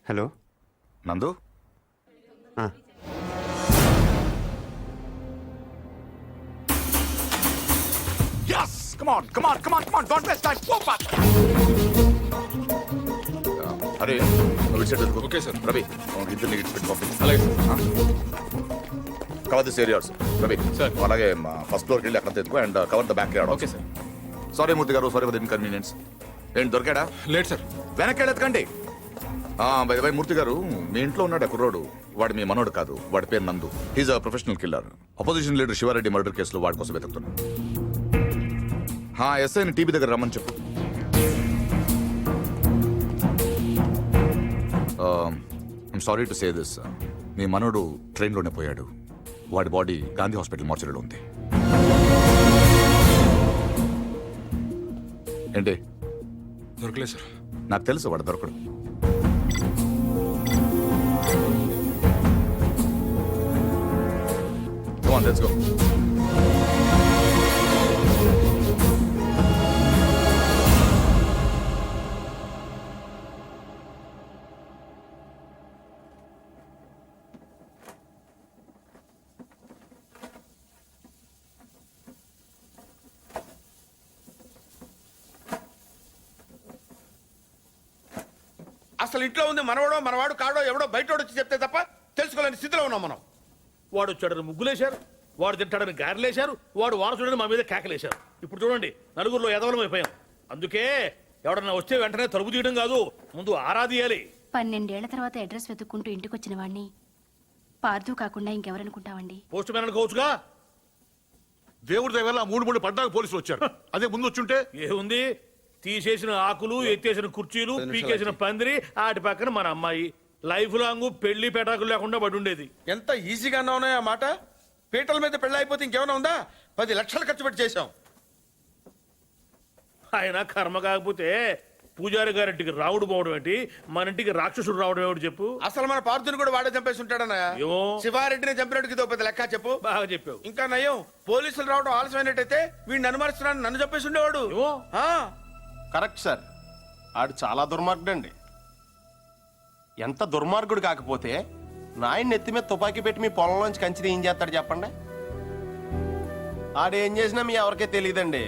Hello నందు Yes! Come on, come on, come on, come on! Don't waste time! Go fast! అరే okay sir Ravi ఇద్దరిని పెట్టి పంపించి అలాగే sir cover this areas Ravi sir అలాగే first ఫ్లోర్కి వెళ్ళి అక్కడ తెచ్చుకో and cover the back yard okay sir sorry Murthy garu sorry for the inconvenience ఏంటి దొరికాడా లేదు సార్ వెనక్కి వెళ్ళెత్తకండి బై మూర్తి గారు మీ ఇంట్లో ఉన్నాడు కుర్రోడు వాడు మీ మనోడు కాదు వాడి పేరు Nandu he's a professional killer opposition leader Shiva Reddy murder కేసులో వాడి కోసం వెతుకుతున్నాడు ఎస్ఐని టీవీ దగ్గర రమ్మని చెప్పు I'm sorry to say this మీ మనోడు ట్రైన్లోనే పోయాడు వాడి బాడీ గాంధీ హాస్పిటల్ మార్చరీలో ఉంది ఏంటి దొరకలేదు సార్ నాకు తెలుసు వాడు దొరకడు Come on, let's go. అసలు ఇంట్లో ఉంది మనవాడో మనవాడు కాడో ఎవడో బయటోడు వచ్చి చెప్తే తప్ప తెలుసుకోలేని స్థితిలో ఉన్నాం మనం. వాడు వచ్చాడని ముగ్గులేశారు, వాడు తింటాడని గారెలేశారు, వాడు వారసుడని మా మీద కేకలేశారు. ఇప్పుడు చూడండి నలుగురిలో ఎదవలం అయిపోయాం. అందుకే ఎవడన్నా వస్తే వెంటనే తలుపు తీయడం కాదు, ముందు ఆరాధియాలి. 12 ఏళ్ల తర్వాత అడ్రస్ వెతుక్కుంటూ ఇంటికి వచ్చిన వాడిని పార్దు కాకుండా ఇంకెవరనుకుంటావండి? Post man అనుకోవచ్చుగా. దేవుడి దగ్గర 3 పడ్డాక పోలీసులు వచ్చారు. అదే ముందు వచ్చుంటే ఏముంది, తీసేసిన ఆకులు, ఎత్తేసిన కుర్చీలు, పీకేసిన పందిరి, ఆటి పక్కన మన అమ్మాయి. లైఫ్ లాంగ్ పెళ్లి పెటాకులు లేకుండా పడి ఉండేది. ఎంత ఈజీగా ఉన్నాయో ఆ మాట. పీటల మీద పెళ్లి అయిపోతే ఇంకేమైనా ఉందా? 10 లక్షలు ఖర్చు పెట్టి చేశాం. ఆయన కర్మ కాకపోతే పూజారి గారింటికి రావుడు పోవడం ఏంటి, మన ఇంటికి రాక్షసుడు రావడం ఏమిటి చెప్పు. అసలు మన పార్థుని కూడా వాడే చంపేసి ఉంటాడన్నయ్య. శివారెడ్డిని చంపినట్టుకి పెద్ద లెక్క చెప్పు. బాగా చెప్పావు. ఇంకా నయం, పోలీసులు రావడం ఆలస్యమైనట్టయితే వీడిని అనుమానిస్తున్నాను, నన్ను చంపేసి ఉండేవాడు. కరెక్ట్ సార్, ఆడు చాలా దుర్మార్గుడండి. ఎంత దుర్మార్గుడు కాకపోతే నాయన్ని నెత్తి మీద తుపాకీ పెట్టి మీ పొలంలోంచి కంచి ఏం చేస్తాడు చెప్పండి. ఆడేం చేసినా మీ ఎవరికే తెలియదండి.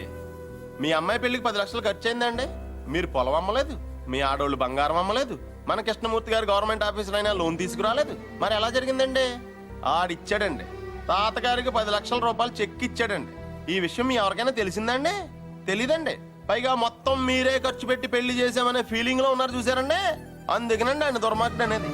మీ అమ్మాయి పెళ్లికి 10 లక్షలు ఖర్చు అయిందండి. మీరు పొలం అమ్మలేదు, మీ ఆడోళ్ళు బంగారం అమ్మలేదు, మన కృష్ణమూర్తి గారు గవర్నమెంట్ ఆఫీసర్ అయినా లోన్ తీసుకురాలేదు. మరి ఎలా జరిగిందండి? ఆడిచ్చాడండి. తాతగారికి 10 లక్షల రూపాయలు చెక్ ఇచ్చాడండి. ఈ విషయం మీ ఎవరికైనా తెలిసిందండి? తెలీదండి. పైగా మొత్తం మీరే ఖర్చు పెట్టి పెళ్లి చేసామనే ఫీలింగ్ లో ఉన్నారు చూసారండి. అందుకనండి ఆయన దుర్మార్గుడు అనేది.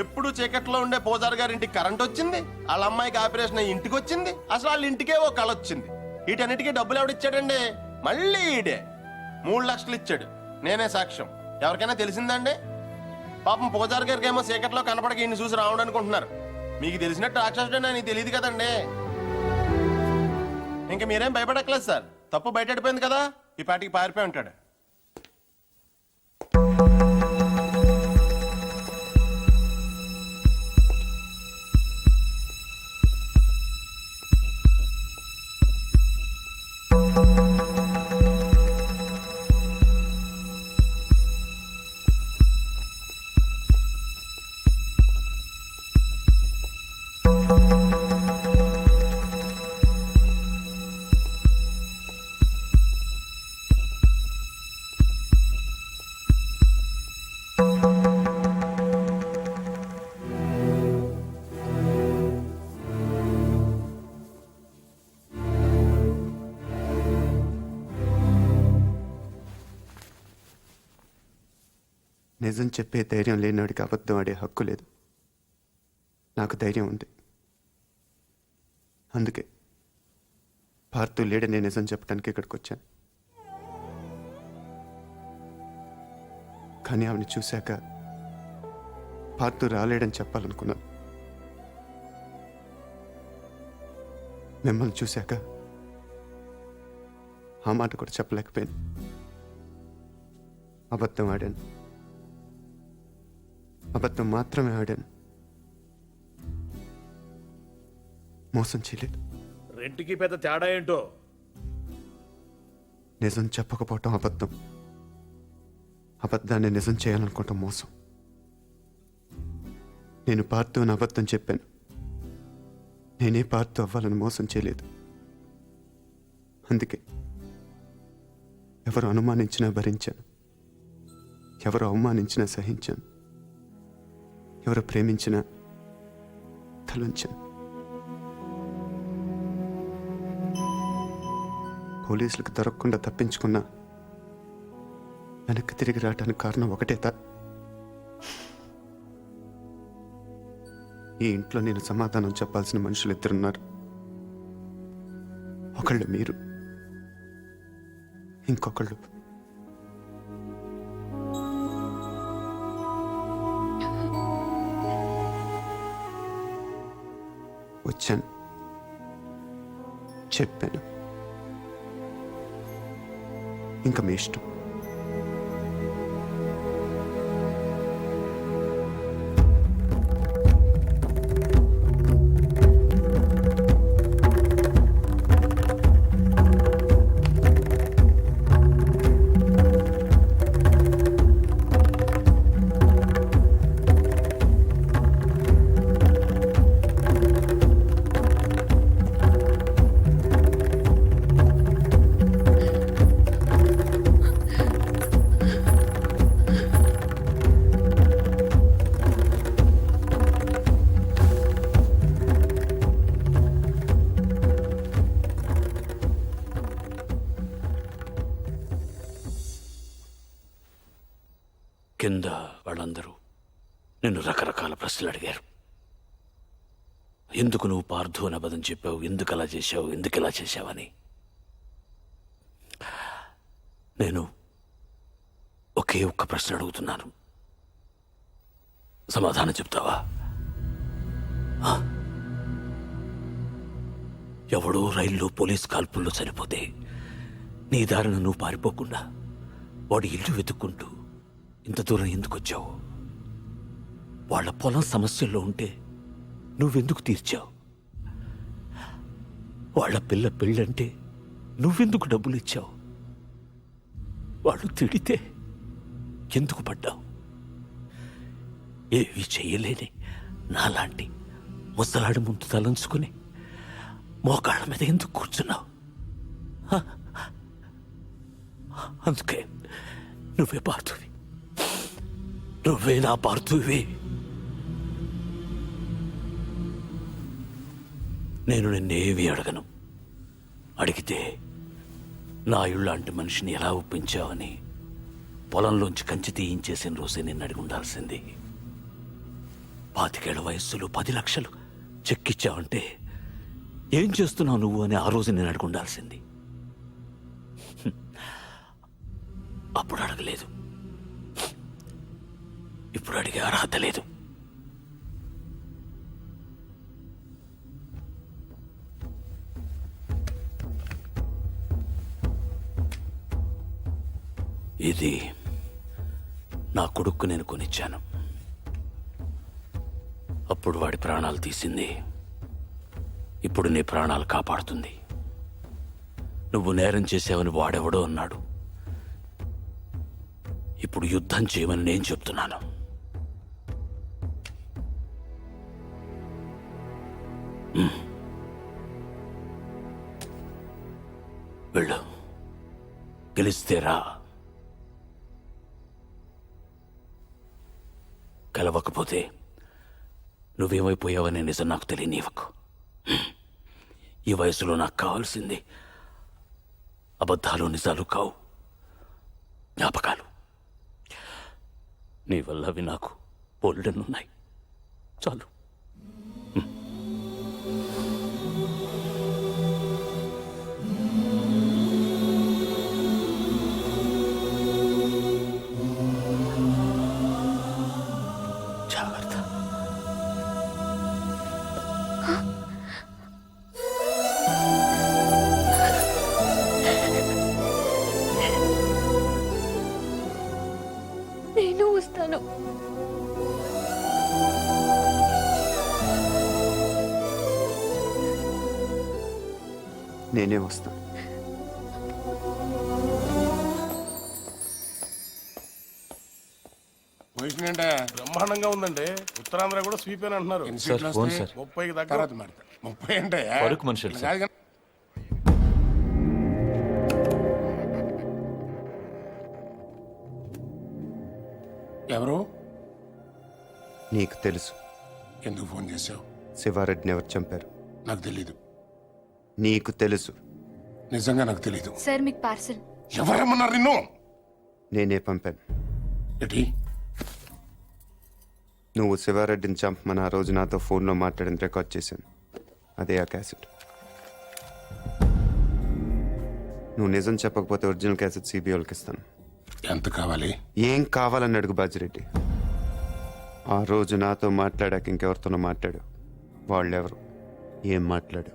ఎప్పుడు చీకట్లో ఉండే పూజారి గారింటికి కరెంట్ వచ్చింది, వాళ్ళ అమ్మాయికి ఆపరేషన్ అయ్యి ఇంటికి వచ్చింది, అసలు వాళ్ళ ఇంటికే ఓ కళ వచ్చింది. వీటన్నిటికీ డబ్బులు ఎవడిచ్చాడండి? మళ్ళీ ఈడే 3 లక్షలు ఇచ్చాడు. నేనే సాక్ష్యం. ఎవరికైనా తెలిసిందండి? పాపం పూజారి గారికి ఏమో చీకట్లో కనపడక ఈయన చూసి రావడం అనుకుంటున్నారు. మీకు తెలిసినట్టు రాక్షసుడే నీకు తెలియదు కదండి. ఇంకా మీరేం భయపడక్కలేదు సార్. తప్పు బయటపడిపోయింది కదా, ఈ పాటికి పారిపోయి ఉంటాడు. నిజం చెప్పే ధైర్యం లేనివాడికి అబద్ధం ఆడే హక్కు లేదు. నాకు ధైర్యం ఉంది. అందుకే పార్థు లేడని నిజం చెప్పడానికి ఇక్కడికి వచ్చాను. కానీ ఆమెను చూశాక పార్థు రాలేడని చెప్పాలనుకున్నాను. మిమ్మల్ని చూశాక ఆ మాట కూడా చెప్పలేకపోయాను. అబద్ధం ఆడాను. అబద్ధం మాత్రమే ఆడాను. మోసం చేయలేదు. రెంట్కి పెద్ద తేడా ఏంటో. నిజం చెప్పకపోవటం అబద్ధం, అబద్ధాన్ని నిజం చేయాలనుకోవటం మోసం. నేను పార్తో అని అబద్ధం చెప్పాను. నేనే పార్తో అవ్వాలని మోసం చేయలేదు. అందుకే ఎవరు అనుమానించినా భరించాను, ఎవరు అవమానించినా సహించాను, ఎవరు ప్రేమించినా తలంచాను. పోలీసులకు దొరకకుండా తప్పించుకున్నా వెనక్కి తిరిగి రావడానికి కారణం ఒకటే ఈ ఇంట్లో నేను సమాధానం చెప్పాల్సిన మనుషులు ఇద్దరున్నారు. ఒకళ్ళు మీరు, ఇంకొకళ్ళు వచ్చాను, చెప్పాను. ఇంకా మీ ఇష్టం. కింద వాళ్ళందరూ నిన్ను రకరకాల ప్రశ్నలు అడిగారు. ఎందుకు నువ్వు పార్థు అని అబద్ధం చెప్పావు, ఎందుకు అలా చేశావు, ఎందుకు ఇలా చేశావని. నేను ఒకే ఒక్క ప్రశ్న అడుగుతున్నాను, సమాధానం చెప్తావా? ఎవడో రైల్లో పోలీస్ కాల్పుల్లో చనిపోతే నీ దారిన నువ్వు పారిపోకుండా వాడి ఇల్లు వెతుక్కుంటూ ఇంత దూరం ఎందుకు వచ్చావు? వాళ్ళ పొలం సమస్యల్లో ఉంటే నువ్వెందుకు తీర్చావు? వాళ్ళ పిల్ల పెళ్ళంటే నువ్వెందుకు డబ్బులు ఇచ్చావు? వాళ్ళు తిడితే ఎందుకు పడ్డావు? ఏవి చెయ్యలేని నాలాంటి ముసలాడి ముందు తలంచుకుని మోకాళ్ళ మీద ఎందుకు కూర్చున్నావు? అందుకే నువ్వే పార్థువి, నువ్వే నా పార్థువి. నేను నిన్నేవి అడగను. అడిగితే నా ఇళ్ళంటి మనిషిని ఎలా ఒప్పించావని పొలంలోంచి కంచి తీయించేసిన రోజే నిన్ను అడిగి ఉండాల్సింది. 25 ఏళ్ల వయస్సులో 10 లక్షలు చెక్కిచ్చావంటే ఏం చేస్తున్నావు నువ్వు అని ఆ రోజు నేను అడిగి ఉండాల్సింది. అప్పుడు అడగలేదు, ఇప్పుడు అడిగే అర్హత లేదు. ఇది నా కొడుక్కు నేను కొనిచ్చాను. అప్పుడు వాడి ప్రాణాలు తీసింది, ఇప్పుడు నీ ప్రాణాలు కాపాడుతుంది. నువ్వు నేరం చేసావని వాడెవడో అన్నాడు, ఇప్పుడు యుద్ధం చేయమని నేను చెప్తున్నాను. వెళ్ళు, గెలిస్తేరా, కలవకపోతే నువ్వేమైపోయావనే నిజం నాకు తెలియనివ్వకు. ఈ వయసులో నాకు కావాల్సింది అబద్ధాలు నిజాలు కావు, జ్ఞాపకాలు. నీ వల్ల అవి నాకు బోల్డెన్నున్నాయి, చాలు. జాగ్రత్త. నేను వస్తాను. నేనే వస్తాను. పొజిషన్ ఏంటా? బ్రహ్మాండంగా ఉందండి. ఉత్తరాంధ్ర కూడా స్వీప్ అని అంటున్నారు. ఎన్ని సార్, సీట్లు ఫోన్ వస్తాయి? సార్. 30కి దగ్గర. తర్వాత మాడతా. 30 అంటే ఫరూక్ మనుషులు సార్. ఎవరు? నీకు తెలుసు ఎందుకు ఫోన్ చేసావు? శివారెడ్డిని ఎవరు చంపారు? నాకు తెలీదు. నీకు తెలుసు నిజంగా నాకు తెలీదు. సార్ మీకు పార్సల్. ఎవరమ్మన్నారు నిన్ను? నేనే పంపాను. ఏంటి? నువ్వు శివారెడ్డిని చంపమని ఆ రోజు నాతో ఫోన్లో మాట్లాడిన రికార్డ్ చేశాను. అదే ఆ క్యాసెట్. నువ్వు నిజం చెప్పకపోతే ఒరిజినల్ క్యాసెట్ సిబిఐకి ఇస్తాను. ఎంత కావాలి? ఏం కావాలని అడుగు బాజిరెడ్డి. ఆ రోజు నాతో మాట్లాడాక ఇంకెవరితోనో మాట్లాడు. వాళ్ళెవరు? ఏం మాట్లాడు?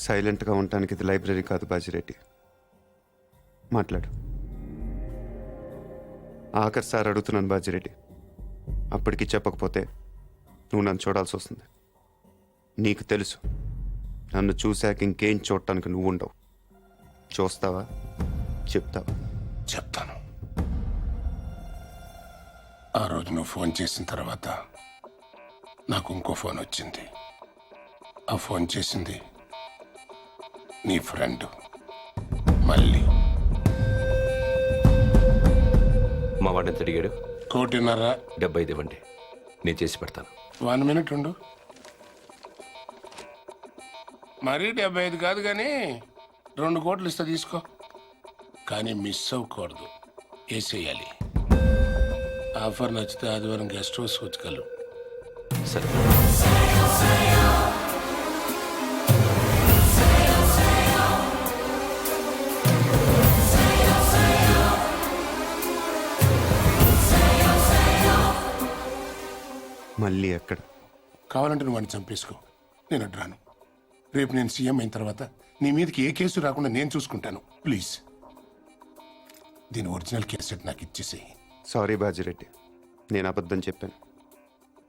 సైలెంట్గా ఉండటానికి ఇది లైబ్రరీ కాదు బాజిరెడ్డి. మాట్లాడు. ఆఖరి సార్ అడుగుతున్నాను బాజిరెడ్డి. అప్పటికి చెప్పకపోతే నువ్వు నన్ను చూడాల్సి వస్తుంది. నీకు తెలుసు నన్ను చూశాక ఇంకేం చూడటానికి నువ్వు ఉండవు. చూస్తావా? చెప్తావా? చెప్తాను. ఆ రోజు నువ్వు ఫోన్ చేసిన తర్వాత నాకు ఇంకో ఫోన్ వచ్చింది. ఆ ఫోన్ చేసింది నీ ఫ్రెండ్ మళ్ళీ. మా వాడిని ఎంత అడిగాడు? 1.5. 75 ఇవ్వండి, నేను చేసి పెడతాను. 1 minute ఉండు. మరీ 75 కాదు కానీ 2 కోట్లు ఇస్తా, తీసుకో. కానీ మిస్ అవ్వకూడదు, వేసేయాలి. ఆఫర్ నచ్చితే ఆదివారం గెస్ట్ హౌస్ వచ్చగలరు. సరే. మళ్ళీ ఎక్కడ? కావాలంటే నువ్వు వాడిని చంపేసుకో, నేను అడ్డు రాను. రేపు నేను సీఎం అయిన తర్వాత నీ మీదకి ఏ కేసు రాకుండా నేను చూసుకుంటాను. ప్లీజ్ దీని ఒరిజినల్ కేసెట్ నాకు ఇచ్చేసేయి. సారీ బాజిరెడ్డి, నేను అబద్ధం చెప్పాను.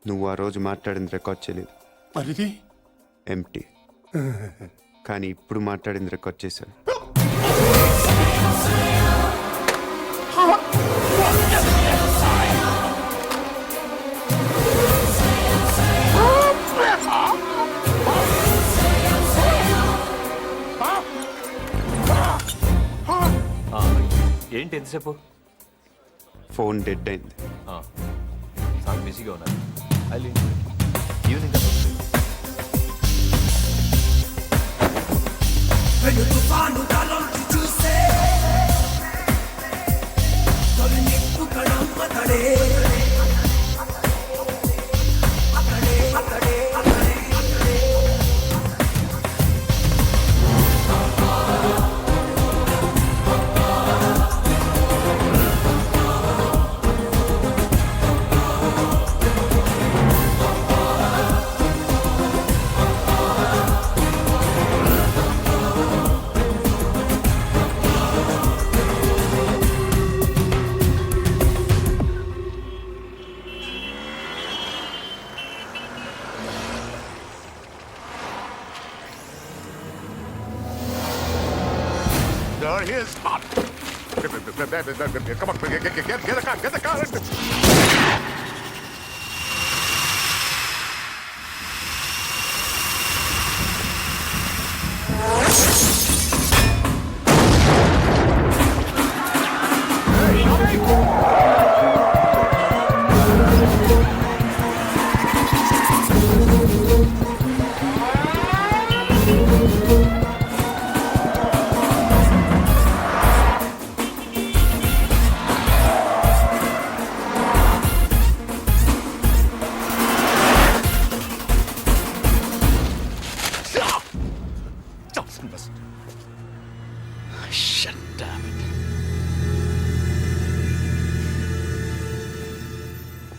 నువ్వు ఆ రోజు మాట్లాడింది రికార్డ్ చేయలేదు. మరిది ఎంటీ. కానీ ఇప్పుడు మాట్లాడింది రికార్డ్ చేశాను. ఏంటి ఎంతసేపు? ఫోన్ డెడ్ అయింది. చాలా బిజీగా ఉన్నారు. Evening There he is. Come on, get the car.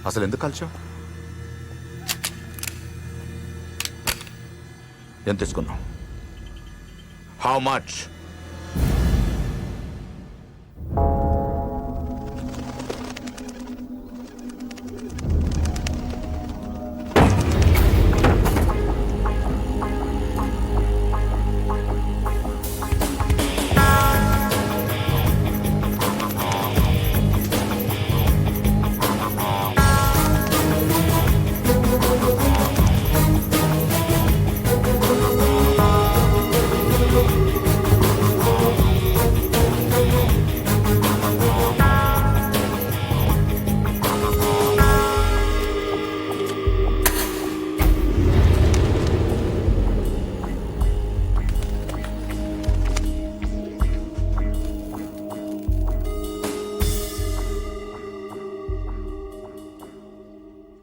అసలు ఎందుకు కాల్చావు? ఎంత తీసుకున్నావు? How much?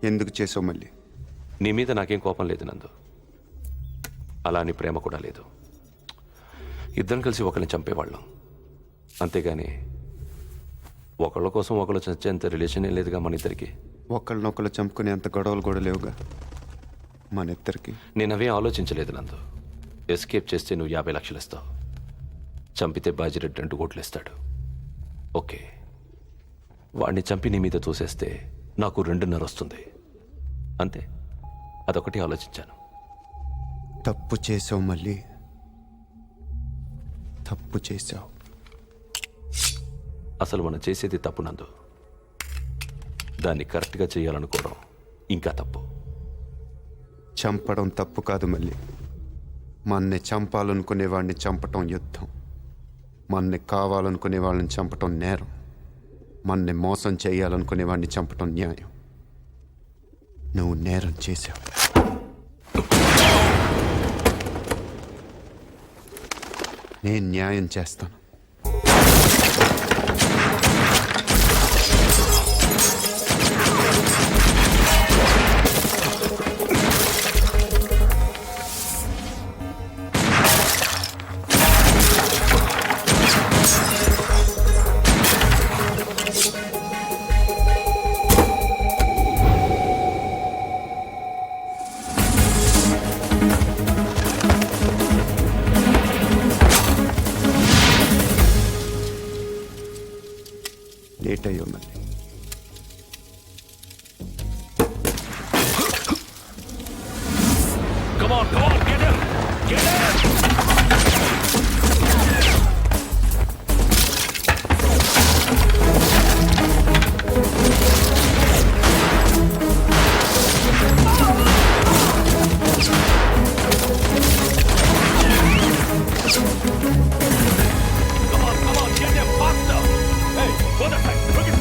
ఎందుకు చేసావు మళ్ళీ? నీ మీద నాకేం కోపం లేదు నందు, అలా అని ప్రేమ కూడా లేదు. ఇద్దరం కలిసి ఒకరిని చంపేవాళ్ళం, అంతేగాని ఒకళ్ళ కోసం ఒకళ్ళు చచ్చేంత రిలేషనే లేదుగా మన ఇద్దరికి. ఒకళ్ళనొకళ్ళు చంపుకునే అంత గొడవలు కూడా లేవుగా మన ఇద్దరికి. నేను అవే ఆలోచించలేదు నందు. ఎస్కేప్ చేస్తే నువ్వు 50 లక్షలు ఇస్తావు, చంపితే బాజిరెడ్డి 2 కోట్లు ఇస్తాడు. ఓకే, వాడిని చంపి నీ మీద తోసేస్తే నాకు 2.5 వస్తుంది, అంతే. అదొకటి ఆలోచించాను. తప్పు చేసావు మళ్ళీ, తప్పు చేసావు. అసలు మనం చేసేది తప్పు నందు, దాన్ని కరెక్ట్గా చేయాలనుకోవడం ఇంకా తప్పు. చంపడం తప్పు కాదు మళ్ళీ, మన్ని చంపాలనుకునే వాడిని చంపటం యుద్ధం, మన్ని కావాలనుకునే వాళ్ళని చంపటం నేరం, మన్ని మోసం చేయాలనుకునే వాడిని చంపటం న్యాయం. నువ్వు నేరం చేశావు. నేను న్యాయం చేస్తాను. లేట్ అయ్యో మళ్ళీ. Come on, get him! Get him! Come on, get him faster! Hey, go that side, look it!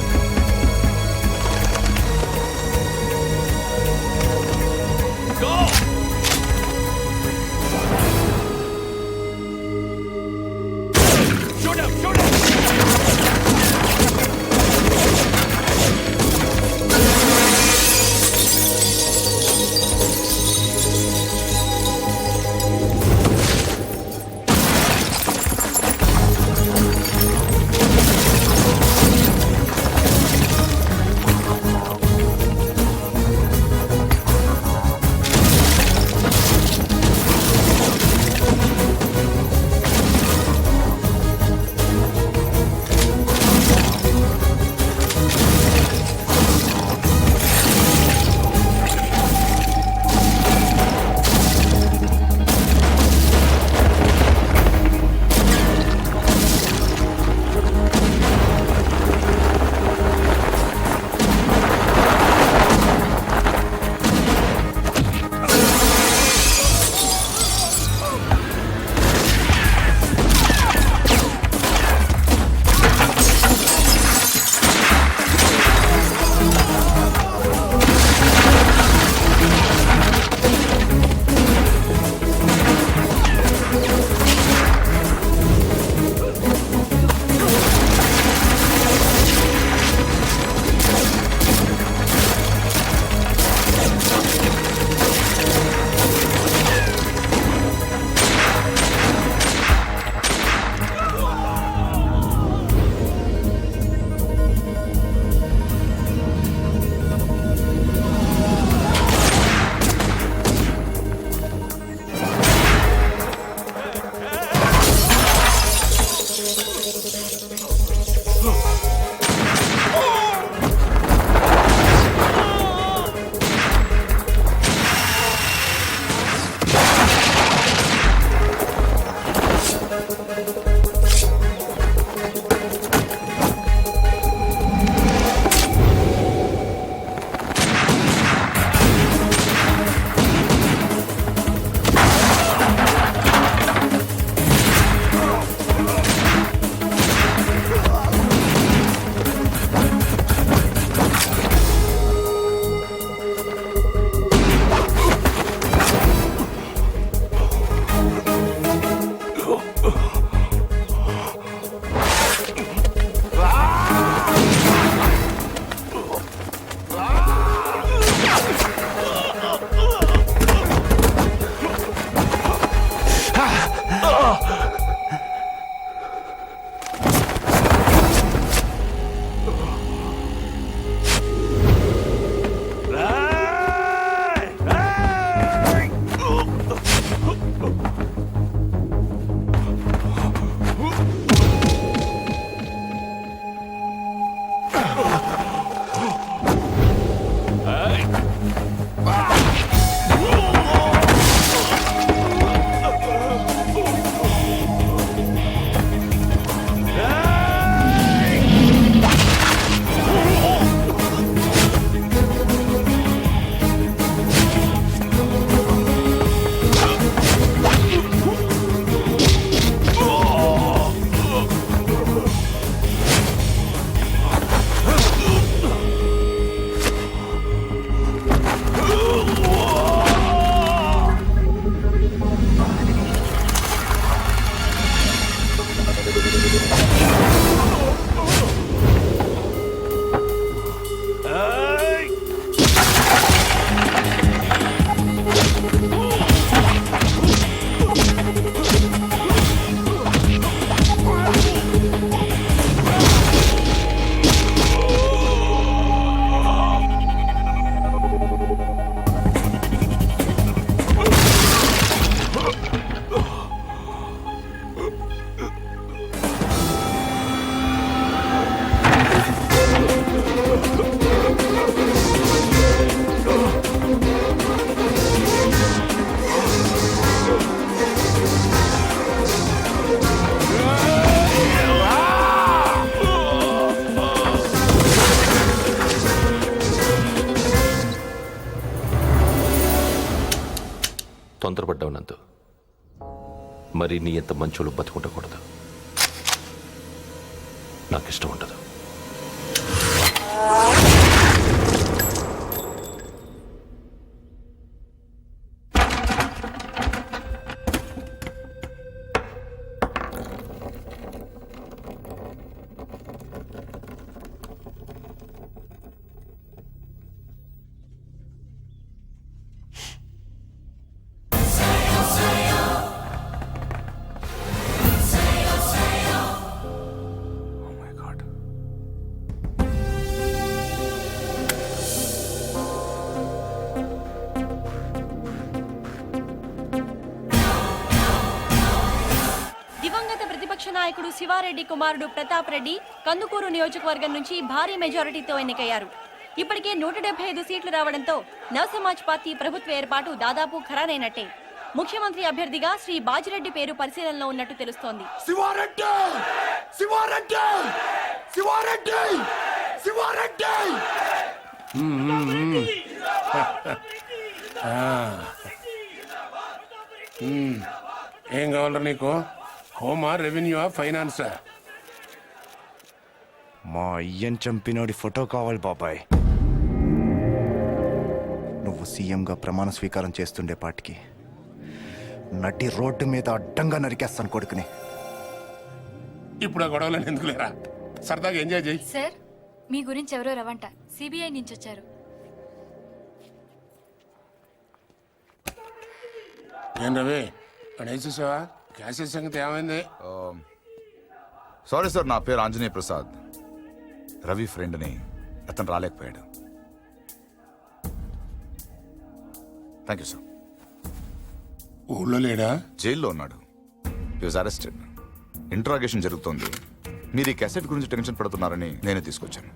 తొందరపడ్డావు నందు. మరి నీ ఎంత మంచోళ్ళు బతుకుండకూడదు. నాకు ఇష్టం ఉండదు. దివంగత ప్రతిపక్ష నాయకుడు శివారెడ్డి కుమారుడు ప్రతాప్ రెడ్డి కందుకూరు నియోజకవర్గం నుంచి భారీ మెజారిటీతో ఎన్నికయ్యారు. ఇప్పటికే 175 సీట్లు రావడంతో నవసమాజ్ పార్టీ ప్రభుత్వ ఏర్పాటు దాదాపు ఖరారైనట్టే. ముఖ్యమంత్రి అభ్యర్థిగా శ్రీ బాజిరెడ్డి పేరు పరిశీలనలో ఉన్నట్టు తెలుస్తోంది. ఏం కావాలరా నీకు? హోమా, రెవెన్యూ, ఫైనాన్సా? మా అయ్యన్ చంపినోడి ఫోటో కావాలి బాబాయ్. నువ్వు సీఎంగా ప్రమాణ స్వీకారం చేస్తుండే పాటికి నటి రోడ్డు మీద అడ్డంగా నరికేస్తాను కొడుకుని. ఇప్పుడు ఆ గొడవలను ఎందుకు లేరా, సరదాగా ఎంజాయ్ చేయి. సార్, మీ గురించి ఎవరో రవంట సిబిఐ నుంచి వచ్చారు. ఏం రవి, వేసేసావా? క్యాసెట్ సంగతి ఏమైంది? సారీ సార్, నా పేరు ఆంజనేయ ప్రసాద్. రవి ఫ్రెండ్ని, అతను రాలేకపోయాడు. Thank you sir. ఊళ్ళో లేడా? జైల్లో ఉన్నాడు. హి వాజ్ అరెస్టెడ్. ఇంట్రాగేషన్ జరుగుతోంది. మీరు ఈ క్యాసెట్ గురించి టెన్షన్ పడుతున్నారని నేనే తీసుకొచ్చాను.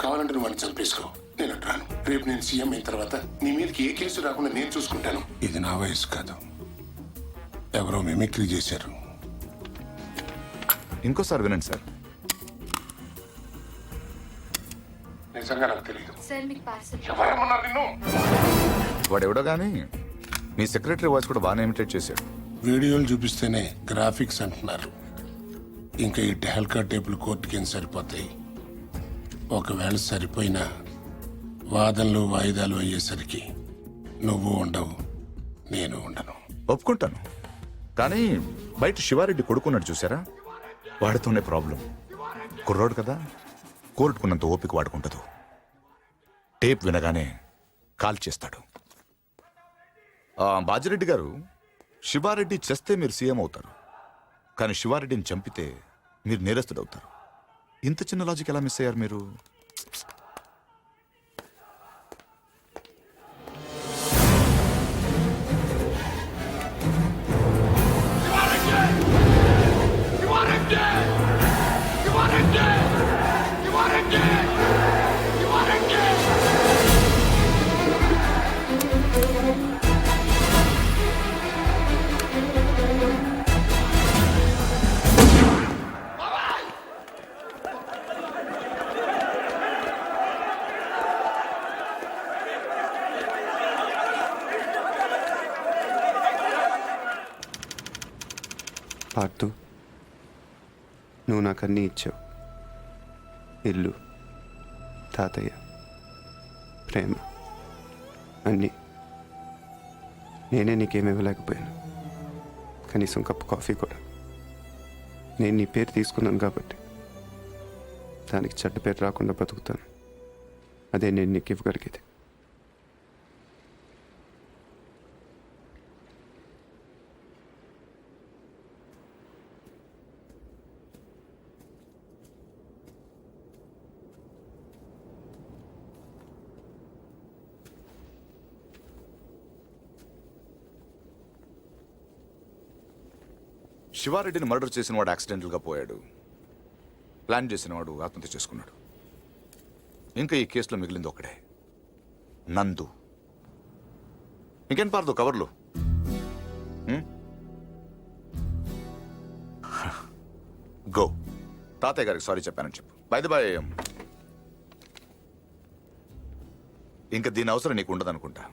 కావాలంటే నువ్వు వాళ్ళని చంపేసుకో, నేను రాను. రేపు నేను సీఎం అయిన తర్వాత నీ మీదకి ఏ కేసు రాకుండా నేను చూసుకుంటాను. ఇది నా వయసు కాదు, ఎవరో మిమిక్రీ చేశారు. ఇంకోసారి వినండి సార్. నిజంగా నాకు తెలియదు. సార్, మీకు పార్సల్. ఎవరేమన్నారు నిన్ను? వాడెవడో కానీ మీ సెక్రటరీ వాయిస్ కూడా బాగానే ఇమిటేట్ చేశాడు. వీడియోలు చూపిస్తేనే గ్రాఫిక్స్ అంటున్నారు. ఇంకా ఈ టెహల్కా టేపులు కోర్టుకి ఏం సరిపోతాయి? ఒకవేళ సరిపోయినా వాదనలు వాయిదాలు అయ్యేసరికి నువ్వు ఉండవు, నేను ఉండను. ఒప్పుకుంటాను, కానీ బయట శివారెడ్డి కొడుకున్నాడు చూసారా, వాడితోనే ప్రాబ్లం. కుర్రోడు కదా, కోర్టుకున్నంత ఓపిక వాడుకుంటదు. టేప్ వినగానే కాల్ చేస్తాడు. బాజిరెడ్డి గారు, శివారెడ్డి చేస్తే మీరు సీఎం అవుతారు, కానీ శివారెడ్డిని చంపితే మీరు నేరస్తుడు అవుతారు. ఇంత చిన్న లాజిక్ ఎలా మిస్ అయ్యారు మీరు? శివారెడ్డి! శివారెడ్డి! శివారెడ్డి! పార్తు, నువ్వు నాకు అన్నీ ఇచ్చావు. ఇల్లు, తాతయ్య, ప్రేమ, అన్నీ. నేనే నీకేమి ఇవ్వలేకపోయాను, కనీసం కప్పు కాఫీ కూడా. నేను నీ పేరు తీసుకున్నాను కాబట్టి దానికి చెడ్డ పేరు రాకుండా బతుకుతాను. అదే నేను నీకు ఇవ్వగలిగేది. శివారెడ్డిని మర్డర్ చేసిన వాడు యాక్సిడెంటల్గా పోయాడు. ప్లాన్ చేసిన వాడు ఆత్మహత్య చేసుకున్నాడు. ఇంకా ఈ కేసులో మిగిలింది ఒకడే, నందు. ఇంకేం పారదు కవర్లు. గో, తాతయ్య గారికి సారీ చెప్పానని చెప్పు. బై ది బై, ఇంకా దీని అవసరం నీకు ఉండదనుకుంటా.